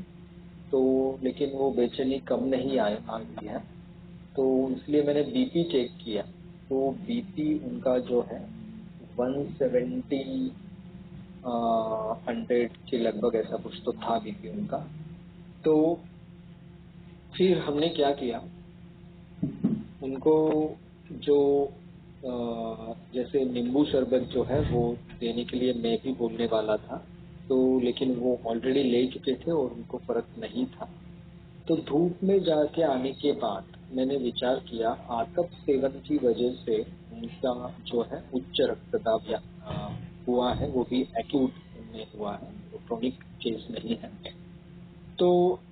तो लेकिन वो बेचैनी कम नहीं आ रही है, तो इसलिए मैंने बीपी चेक किया, तो बीपी उनका जो है 170 100 के लगभग ऐसा कुछ तो था बीपी उनका। तो फिर हमने क्या किया, उनको जो जैसे नींबू शरबत जो है वो देने के लिए मैं भी बोलने वाला था, तो लेकिन वो ऑलरेडी ले चुके थे और उनको फर्क नहीं था। तो धूप में जाके आने के बाद मैंने विचार किया, आतप सेवन की वजह से उनका जो है उच्च रक्तदाब हुआ है, वो भी एक्यूट में हुआ है, वो क्रोनिक केस नहीं है। तो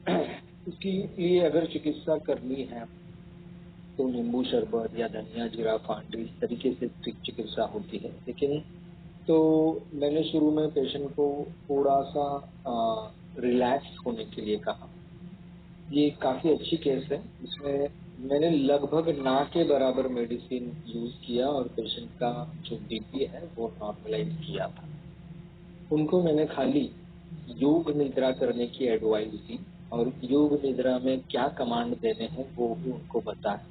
इसके लिए अगर चिकित्सा करनी है तो नींबू शरबत या धनिया जीरा फांड, इस तरीके से चिकित्सा होती है। लेकिन तो मैंने शुरू में पेशेंट को थोड़ा सा रिलैक्स होने के लिए कहा। ये काफी अच्छी केस है, इसमें मैंने लगभग ना के बराबर मेडिसिन यूज किया और पेशेंट का जो बीपी है वो नॉर्मलाइज किया था। उनको मैंने खाली योग निद्रा करने की एडवाइस दी, और योग निद्रा में क्या कमांड देने हैं वो भी उनको बताया।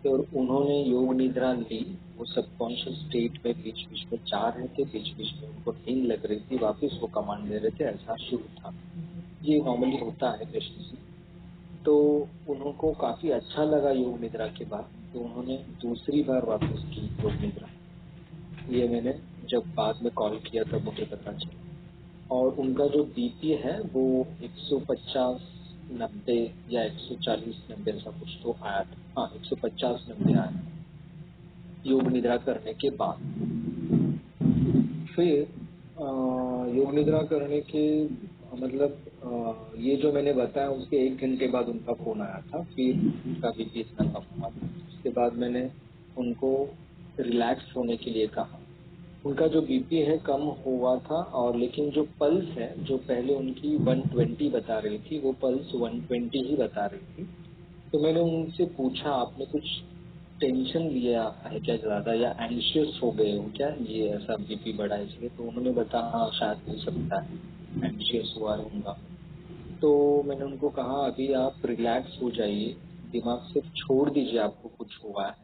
तो उन्होंने योग निद्रा ली, वो सबकॉन्शियस स्टेट में बीच बीच में जा रहे थे, बीच बीच में उनको नींद लग रही थी, वापस वो कमांड दे रहे थे, ऐसा शुरू था। ये नॉर्मली होता है पेशेंट से। तो उनको काफी अच्छा लगा योग निद्रा के बाद, तो उन्होंने दूसरी बार वापस की योग निद्रा। ये मैंने जब बाद में कॉल किया तब मुझे पता चला। और उनका जो बीपी है वो 150/90 या 140/90 ऐसा कुछ तो आया था। हाँ, 150/90 आया योग निद्रा करने के बाद। फिर योग निद्रा करने के मतलब ये जो मैंने बताया उसके 1 घंटे बाद उनका फोन आया था, फिर उनका बीपी इतना कम हुआ था। उसके बाद मैंने उनको रिलैक्स होने के लिए कहा। उनका जो बीपी है कम हुआ था, और लेकिन जो पल्स है, जो पहले उनकी 120 बता रही थी, वो पल्स 120 ही बता रही थी। तो मैंने उनसे पूछा, आपने कुछ टेंशन लिया है क्या ज़्यादा, या एंशियस हो गए हो क्या, ये ऐसा बीपी बढ़ा है इसलिए? तो उन्होंने बताया हाँ शायद हो सकता है, एंशियस हुआ होगा। तो मैंने उनको कहा अभी आप रिलैक्स हो जाइए, दिमाग से छोड़ दीजिए आपको कुछ हुआ है,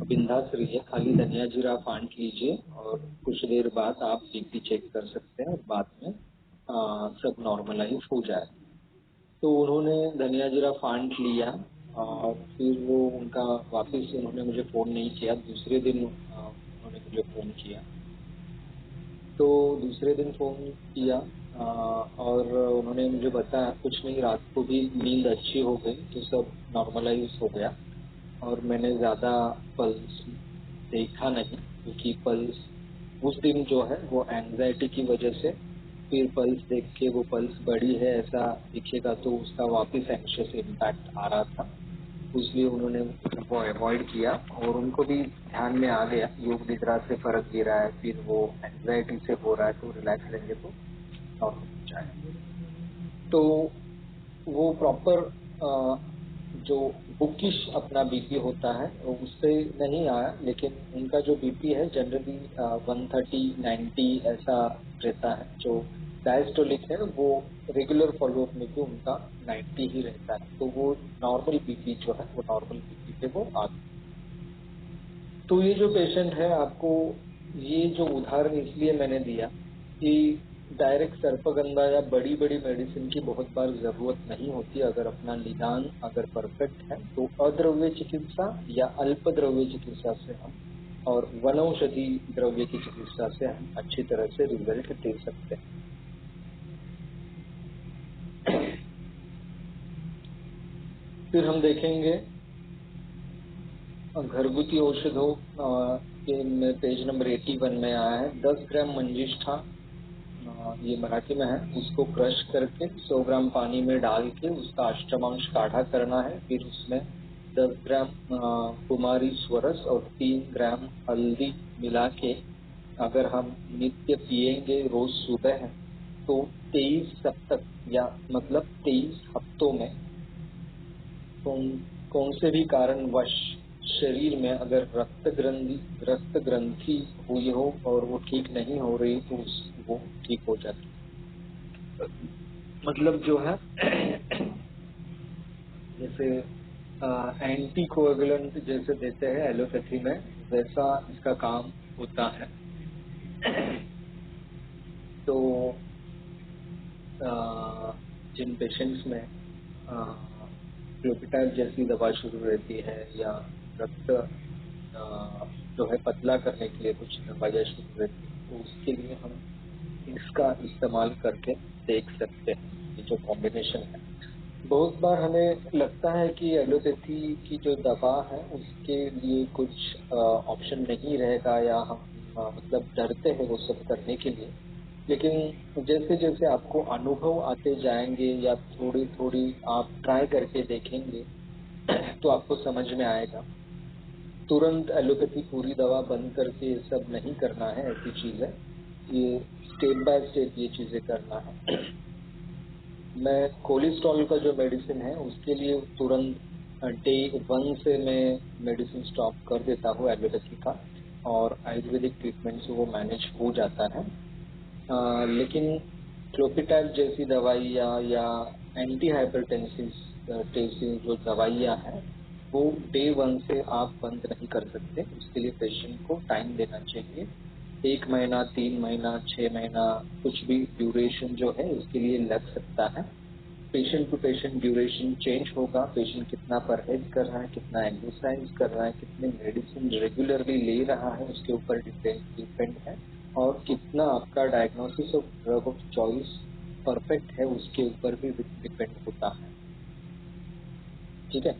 बिंदास रहिए, खाली धनिया जीरा फांट लीजिए और कुछ देर बाद आप बीपी चेक कर सकते हैं और बाद में सब नॉर्मलाइज हो जाए। तो उन्होंने धनिया जीरा फांट लिया और फिर वो उनका वापस उन्होंने मुझे फ़ोन नहीं किया। दूसरे दिन उन्होंने मुझे फ़ोन किया, तो दूसरे दिन फ़ोन किया और उन्होंने मुझे बताया कुछ नहीं, रात को भी नींद अच्छी हो गई तो सब नॉर्मलाइज हो गया और मैंने ज़्यादा पल्स देखा नहीं, क्योंकि पल्स उस दिन जो है वो एंजाइटी की वजह से फिर पल्स देख के वो पल्स बढ़ी है ऐसा दिखेगा तो उसका वापस एंशियस इम्पैक्ट आ रहा था, इसलिए उन्होंने वो अवॉइड किया। और उनको भी ध्यान में आ गया योग निद्रा से फर्क गिरा है, फिर वो एंजाइटी से हो रहा है तो रिलैक्स लेंगे तो नॉर्मल हो जाएगा। तो वो प्रॉपर जो बुकिश अपना बीपी होता है वो उससे नहीं आया, लेकिन उनका जो बीपी है जनरली 130/90 ऐसा रहता है। जो डायस्टोलिक है वो रेगुलर फॉलोअप में भी उनका 90 ही रहता है, तो वो नॉर्मल बीपी जो है वो नॉर्मल बीपी पे वो आ। तो ये जो पेशेंट है, आपको ये जो उदाहरण इसलिए मैंने दिया कि डायरेक्ट सर्पगंधा या बड़ी बड़ी मेडिसिन की बहुत बार जरूरत नहीं होती। अगर अपना निदान अगर परफेक्ट है तो अद्रव्य चिकित्सा या अल्प द्रव्य चिकित्सा से हम और वनौषधि द्रव्य की चिकित्सा से हम अच्छी तरह से रिजल्ट दे सकते हैं। फिर हम देखेंगे घरगुती औषधों के पेज नंबर 81 में आया है 10 ग्राम मंजिष्ठा, ये मराठी में है, उसको क्रश करके 100 ग्राम पानी में डाल के उसका अष्टमांश काढ़ा करना है। फिर उसमें 10 ग्राम कुमारी स्वरस और 3 ग्राम हल्दी मिला के अगर हम नित्य पिएंगे रोज सुबह तो 23 सप्ताह या मतलब 23 हफ्तों में कौन से भी कारणवश शरीर में अगर रक्त ग्रंथि हुई हो और वो ठीक नहीं हो रही तो वो ठीक हो जाती है। मतलब जो है जैसे एंटी कोएगुलेंट जैसे देते हैं एलोपैथी में, वैसा इसका काम होता है। तो जिन पेशेंट्स में क्लोपिटाइल जैसी दवा शुरू रहती है या रक्त जो है पतला करने के लिए कुछ दवाइयाँ शुरू रहती है तो उसके लिए हम इसका इस्तेमाल करके देख सकते हैं। ये जो कॉम्बिनेशन है, बहुत बार हमें लगता है कि एलोपैथी की जो दवा है उसके लिए कुछ ऑप्शन नहीं रहेगा या हम मतलब डरते हैं वो सब करने के लिए। लेकिन जैसे जैसे आपको अनुभव आते जाएंगे या थोड़ी थोड़ी आप ट्राई करके देखेंगे तो आपको समझ में आएगा। तुरंत एलोपैथी पूरी दवा बंद करके ये सब नहीं करना है, ऐसी चीज है, ये स्टेप बाय स्टेप ये चीजें करना है। मैं कोलेस्ट्रॉल का जो मेडिसिन है उसके लिए तुरंत डे 1 से मैं मेडिसिन स्टॉप कर देता हूँ एलोपैथी का, और आयुर्वेदिक ट्रीटमेंट से वो मैनेज हो जाता है। लेकिन क्लोपिटैल जैसी दवाइयाँ या एंटी हाइपरटेंसिव जो दवाइयाँ हैं वो डे 1 से आप बंद नहीं कर सकते। उसके लिए पेशेंट को टाइम देना चाहिए, 1 महीना, 3 महीना, 6 महीना, कुछ भी ड्यूरेशन जो है उसके लिए लग सकता है। Patient to patient duration change होगा, पेशेंट कितना परहेज कर रहा है, कितना एक्सरसाइज कर रहा है, कितने मेडिसिन रेगुलरली ले रहा है उसके ऊपर डिपेंड है, और कितना आपका diagnosis of drug of choice perfect है उसके ऊपर भी डिपेंड होता है। ठीक है।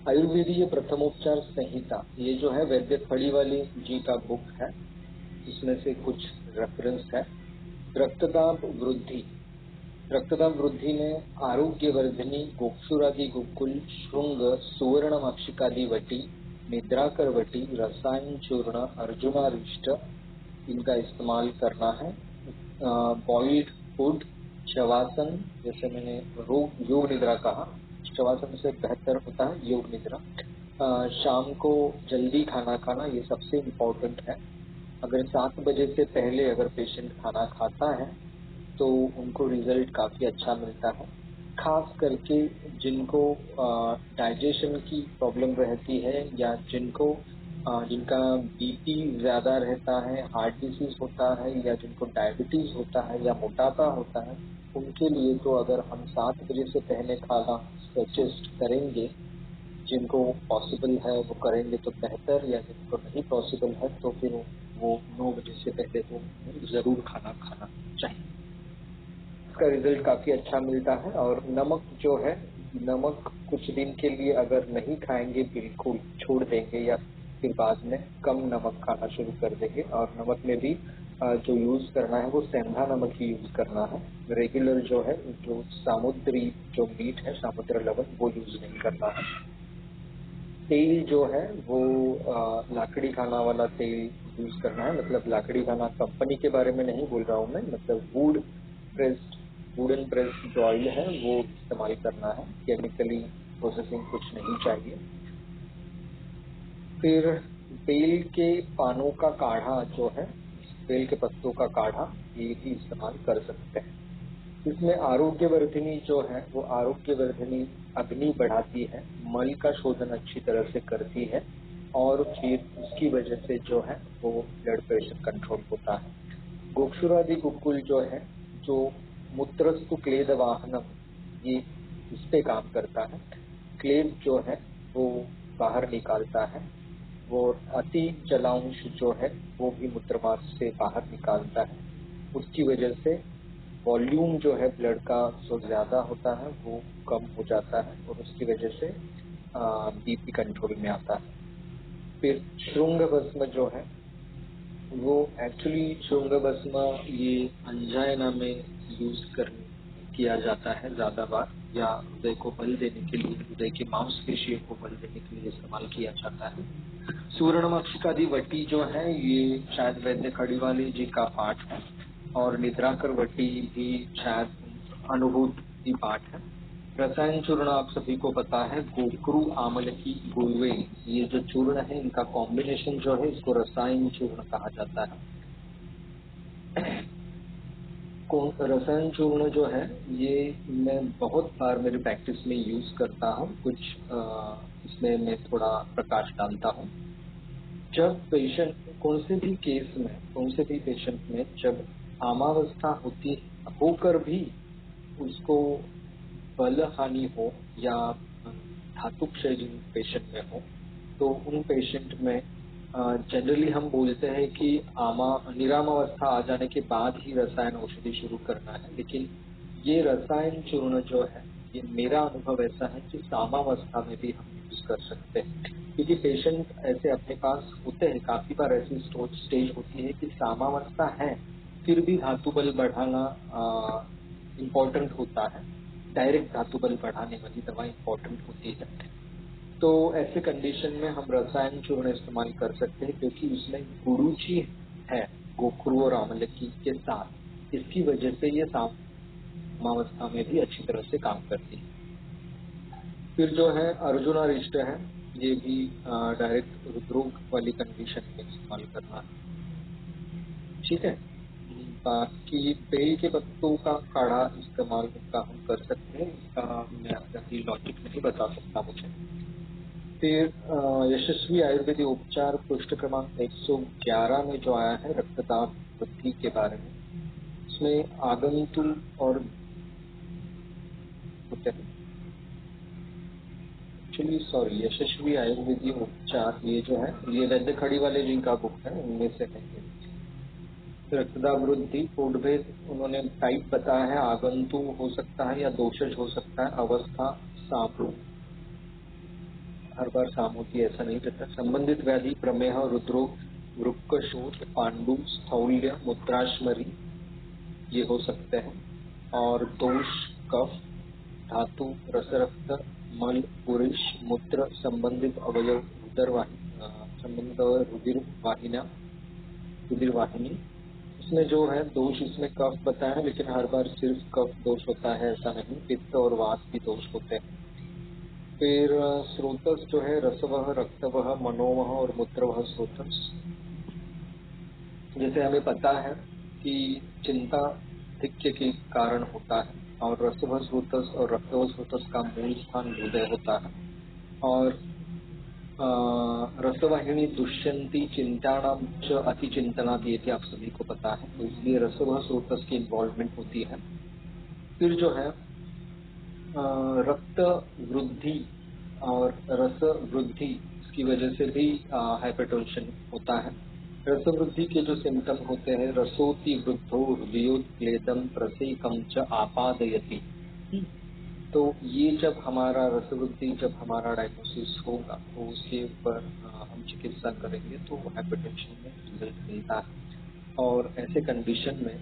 आयुर्वेदीय प्रथमोपचार संहिता, ये जो है वैद्य फड़ीवाली जी का बुक है, इसमें से कुछ रेफरेंस है। रक्तदाब वृद्धि, रक्तदाब वृद्धि में आरोग्यवर्धिनी गोक्षुरादि गुकुल श्रृंग सुवर्ण मक्षिकादि वटी निद्राकर वटी रसायन चूर्ण अर्जुनारिष्ट, इनका इस्तेमाल करना है। बॉइल्ड फूड, शवासन, जैसे मैंने योग निद्रा कहा, शवासन से बेहतर होता है योग निद्रा। शाम को जल्दी खाना खाना ये सबसे इम्पोर्टेंट है। अगर 7 बजे से पहले अगर पेशेंट खाना खाता है तो उनको रिजल्ट काफी अच्छा मिलता है। खास करके जिनको डाइजेशन की प्रॉब्लम रहती है या जिनका बीपी ज्यादा रहता है, हार्ट डिसीज होता है, या जिनको डायबिटीज होता है या मोटापा होता है, उनके लिए तो अगर हम 7 बजे से पहले खाना सजेस्ट करेंगे, जिनको पॉसिबल है वो करेंगे तो बेहतर, या जिनको नहीं पॉसिबल है तो फिर वो 9 बजे से पहले तो जरूर खाना खाना चाहिए। इसका रिजल्ट काफी अच्छा मिलता है। और नमक जो है, नमक कुछ दिन के लिए अगर नहीं खाएंगे, बिल्कुल छोड़ देंगे या फिर बाद में कम नमक खाना शुरू कर देंगे। और नमक में भी जो यूज करना है वो सेंधा नमक ही यूज करना है। रेगुलर जो है, जो समुद्री जो मीट है, समुद्र लवण, वो यूज नहीं करना है। तेल जो है वो लाकड़ी खाना वाला तेल यूज करना है। मतलब लाकड़ी खाना कंपनी के बारे में नहीं बोल रहा हूँ मैं, मतलब वुडन प्रेस्ड जो ऑयल है वो इस्तेमाल करना है। केमिकली प्रोसेसिंग कुछ नहीं चाहिए। फिर बेल के पानों का काढ़ा जो है, बेल के पत्तों का काढ़ा, ये भी इस्तेमाल कर सकते हैं। इसमें आरोग्यवर्धिनी जो है वो आरोग्यवर्धिनी अग्नि बढ़ाती है, मल का शोधन अच्छी तरह से करती है, और फिर उसकी वजह से जो है वो ब्लड प्रेशर कंट्रोल होता है। गोक्षुरादि गुकुल जो है, जो मूत्रस्तु क्लेद वाहनम, ये इस पे काम करता है। क्लेद जो है वो बाहर निकालता है। वो अति जलांश जो है वो भी मूत्रमार्ग से बाहर निकालता है। उसकी वजह से वॉल्यूम जो है ब्लड का जो ज्यादा होता है वो कम हो जाता है, और उसकी वजह से बीपी कंट्रोल में आता है। फिर श्रृंग भस्म जो है वो एक्चुअली श्रृंग भस्म ये अंजाइना में यूज किया जाता है ज्यादा बार, या हृदय को बल देने के लिए, हृदय की मांसपेशियों को बल देने के लिए इस्तेमाल किया जाता है। सुवर्णमक्षिकादि वटी जो है ये शायद वैद्य खड़ीवाले जी का पाठ है, और निद्राकर वटी भी शायद अनुभूति पाठ है। रसायन चूर्ण आप सभी को पता है, गोक्रू आमल की गुलवे, ये जो चूर्ण है इनका कॉम्बिनेशन जो है इसको रसायन चूर्ण कहा जाता है। रसायन चूर्ण जो है ये मैं बहुत बार मेरी प्रैक्टिस में यूज करता हूँ। कुछ इसमें मैं थोड़ा प्रकाश डालता हूँ। जब पेशेंट कौन से भी केस में, कौन से भी पेशेंट में जब आमावस्था होती होकर भी उसको बल हानि हो या धातु क्षय जिन पेशेंट में हो, तो उन पेशेंट में जनरली हम बोलते हैं कि निरामावस्था आ जाने के बाद ही रसायन औषधि शुरू करना है। लेकिन ये रसायन चूर्ण जो है, ये मेरा अनुभव ऐसा है कि सामावस्था में भी हम यूज कर सकते हैं, क्योंकि पेशेंट ऐसे अपने पास होते हैं। काफी बार ऐसी स्टेज होती है कि सामावस्था है फिर भी धातु बल बढ़ाना इम्पोर्टेंट होता है। डायरेक्ट धातु बल बढ़ाने वाली दवा इम्पोर्टेंट होती है। तो ऐसे कंडीशन में हम रसायन चूर्ण इस्तेमाल कर सकते हैं, क्योंकि उसमें गुरुची है गोखरू और आमलकी के साथ। इसकी वजह से ये सामावस्था में भी अच्छी तरह से काम करती है। फिर जो है अर्जुनारिष्ट है, ये भी डायरेक्ट हृदरोग वाली कंडीशन में इस्तेमाल करना है। ठीक है। बाकी बेल के पत्तों का काढ़ा इस्तेमाल का हम कर सकते हैं, इसका मैं अभी लॉजिक नहीं बता सकता मुझे। फिर यशस्वी आयुर्वेदिक उपचार पृष्ठ क्रमांक 111 में जो आया है रक्तदाब वृद्धि के बारे में, उसमें आगंतुल और एक्चुअली सॉरी, यशस्वी आयुर्वेदिक उपचार ये जो है ये वैद्य खड़ी वाले जिनका बुक है उनमें से है। रक्तदाब वृद्धि कोडभेद उन्होंने टाइप बताया है, आगंतु हो सकता है या दोषज हो सकता है, अवस्था साम, हर बार साम होती है ऐसा नहीं रहता। संबंधित व्याधि प्रमेह, रुद्रोग, वृक्क शोथ, पांडु, स्थौल्य, मूत्राश्मरी ये हो सकते हैं। और दोष कफ, धातु, रसरक्त, मल, पुरुष, मूत्र संबंधित अवयव, संबंधित रुधिर वाहिनी। इसमें जो है दोष इसमें कफ बताया है, लेकिन हर बार सिर्फ कफ दोष होता है ऐसा नहीं, पित्त और वात भी दोष होते हैं। फिर स्रोतस जो है रसवह, रक्तवह, मनोवह और मूत्रवह स्रोतस। जैसे हमें पता है कि चिंता धिक्य के कारण होता है और रसवह स्रोतस और रक्तवह स्रोतस का मूल स्थान हृदय होता है। और रसवाहिनी दुष्यंती चिंताणाम च अतिचिंतना दी थी, आप सभी को पता है, तो इसलिए रसवह स्रोतस की इन्वॉल्वमेंट होती है। फिर जो है रक्त वृद्धि और रस वृद्धि, इसकी वजह से भी हाइपरटेंशन होता है। रस वृद्धि के जो सिम्टम होते हैं, रसोति वृद्धो हृदयोत्क्लेदम प्रसेकम च आपादयति। तो ये जब हमारा रस वृद्धि, जब हमारा डायग्नोसिस होगा तो उसके ऊपर हम चिकित्सा करेंगे तो हाइपरटेंशन में रिजल्ट मिलता है। और ऐसे कंडीशन में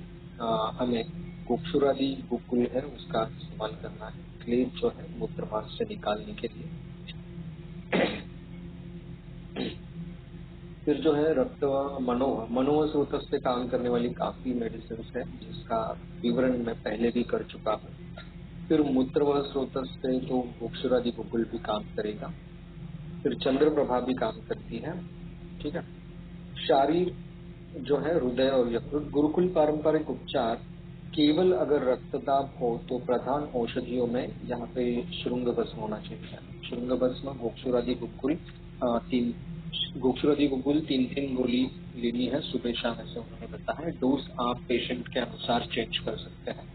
हमें गोक्षुरादि गुकुल है उसका इस्तेमाल करना है, क्लेद जो है मूत्रमार्ग से निकालने के लिए। फिर जो है रक्त मनोह स्रोतस से काम करने वाली काफी मेडिसिन है जिसका विवरण मैं पहले भी कर चुका हूँ। फिर मूत्रवह स्रोतस से तो गोक्षुरादि गुकुल भी काम करेगा। फिर चंद्र प्रभा भी काम करती है, ठीक है। शारीर जो है हृदय और यकृत। गुरुकुल पारंपरिक उपचार केवल अगर रक्तदाब हो तो प्रधान औषधियों में यहाँ पे श्रृंग भस्म होना चाहिए। श्रृंग भस्म गोक्षुरादि गुकुल तीन तीन गोली लेनी है सुबह शाम, ऐसे उन्होंने बताया। डोज आप पेशेंट के अनुसार चेंज कर सकते हैं।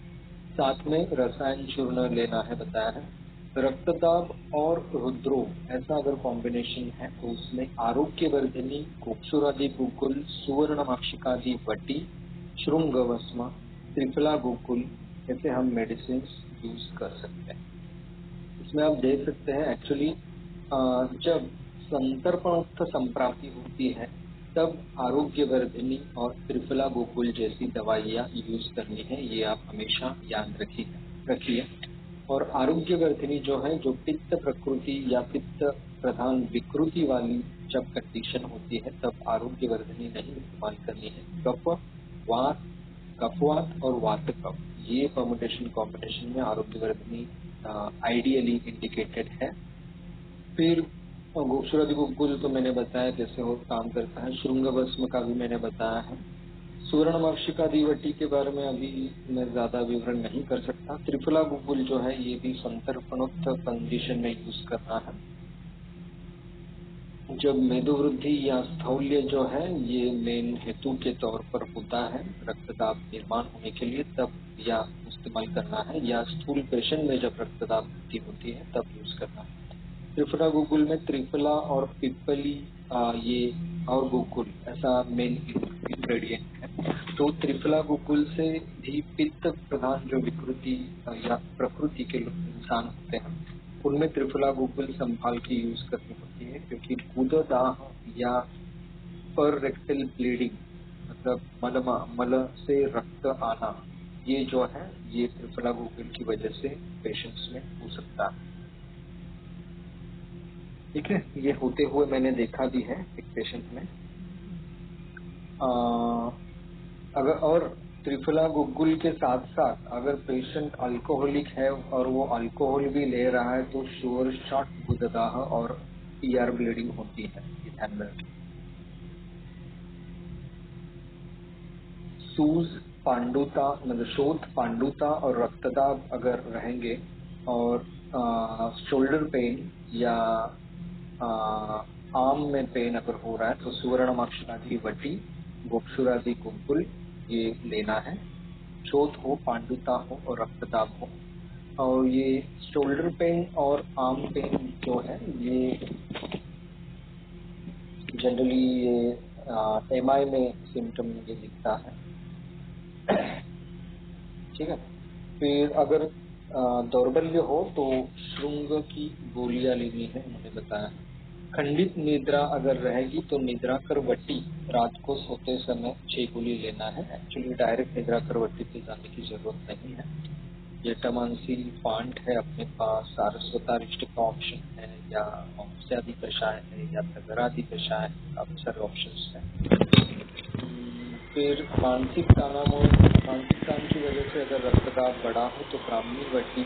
साथ में रसायन चूर्ण लेना है, बताया है। रक्तदाब और हृदरोग ऐसा अगर कॉम्बिनेशन है तो उसमें आरोग्यवर्धिनी, गोक्षुरादि गुकुल, सुवर्ण माक्षिकादि वटी, श्रृंग भस्म, त्रिफला गुकुल, ऐसे हम मेडिसिन यूज कर सकते हैं। इसमें आप देख सकते हैं एक्चुअली जब संतर्पणोत्थ संप्राप्ति होती है तब आरोग्यवर्धिनी और त्रिफला गोकुल जैसी दवाइयाँ यूज करनी है, ये आप हमेशा याद रखिए। और आरोग्यवर्धिनी जो है, जो पित्त प्रकृति या पित्त प्रधान विकृति वाली जब कंडीशन होती है तब आरोग्यवर्धिनी नहीं इस्तेमाल करनी है। कफवात और वात कफ, ये परमुटेशन कॉम्बिनेशन में आरोग्यवर्धिनी आइडियली इंडिकेटेड है। फिर गोक्षुरादि गुकुल तो मैंने बताया कैसे हो काम करता है। श्रृंग भस्म का भी मैंने बताया है। सुवर्ण माक्षिकादि वटी के बारे में अभी मैं ज्यादा विवरण नहीं कर सकता। त्रिफला गुकुल जो है ये भी संतर्पणोत्थ कंडीशन में यूज करना है। जब मेदोवृद्धि या स्थौल्य जो है ये मेन हेतु के तौर पर होता है रक्तदाब निर्माण होने के लिए, तब या इस्तेमाल करना है, या स्थूल पेशेंट में जब रक्तदाब वृद्धि होती है तब यूज करना है। त्रिफला गुकुल में त्रिफला और पिपली ये और गुकुल ऐसा मेन इंग्रेडिएंट है। तो त्रिफला गुकुल से भी पित्त प्रधान जो विकृति या प्रकृति के इंसान होते हैं उनमें त्रिफला गुकुल संभाल के यूज करनी होती है, क्योंकि गुददाह या पर रेक्टल ब्लीडिंग मतलब मल से रक्त आना, ये जो है ये त्रिफला गुकुल की वजह से पेशेंट्स में हो सकता है। ठीक है, ये होते हुए मैंने देखा भी है एक पेशेंट में। अगर और त्रिफला गुकुल के साथ साथ अगर पेशेंट अल्कोहलिक है और वो अल्कोहल भी ले रहा है तो श्योर शॉट गुददाह और पीआर ब्लीडिंग होती है, ये ध्यान में रखें। सूज, पांडुता मतलब शोथ, पांडुता और रक्तदाब अगर रहेंगे और शोल्डर पेन या आर्म में पेन अगर हो रहा है तो सुवर्ण माक्षिकादि वटी, गोक्षुरादि गुकुल ये लेना है। शोथ हो, पांडुता हो और रक्तदाब हो। और ये शोल्डर पेन और आर्म पेन जो है ये जनरली ये एमआई में सिम्टम ये दिखता है। ठीक है। फिर अगर दौर्बल्य हो तो श्रृंग की गोलियां लेनी है, उन्होंने बताया। खंडित निद्रा अगर रहेगी तो निद्रा कर वटी रात को सोते समय 6 गोली लेना है। एक्चुअली डायरेक्ट निद्रा कर वटी पे जाने की जरूरत नहीं है। जटामांसी पांट है अपने पास, सारस्वतारिष्ट का ऑप्शन है, या औषधि कषाय है, या तगरादि कषाय है, काफी सारे ऑप्शन है। फिर मानसिक तान की वजह से अगर रक्तदाब बढ़ा हो तो ब्राह्मी वटी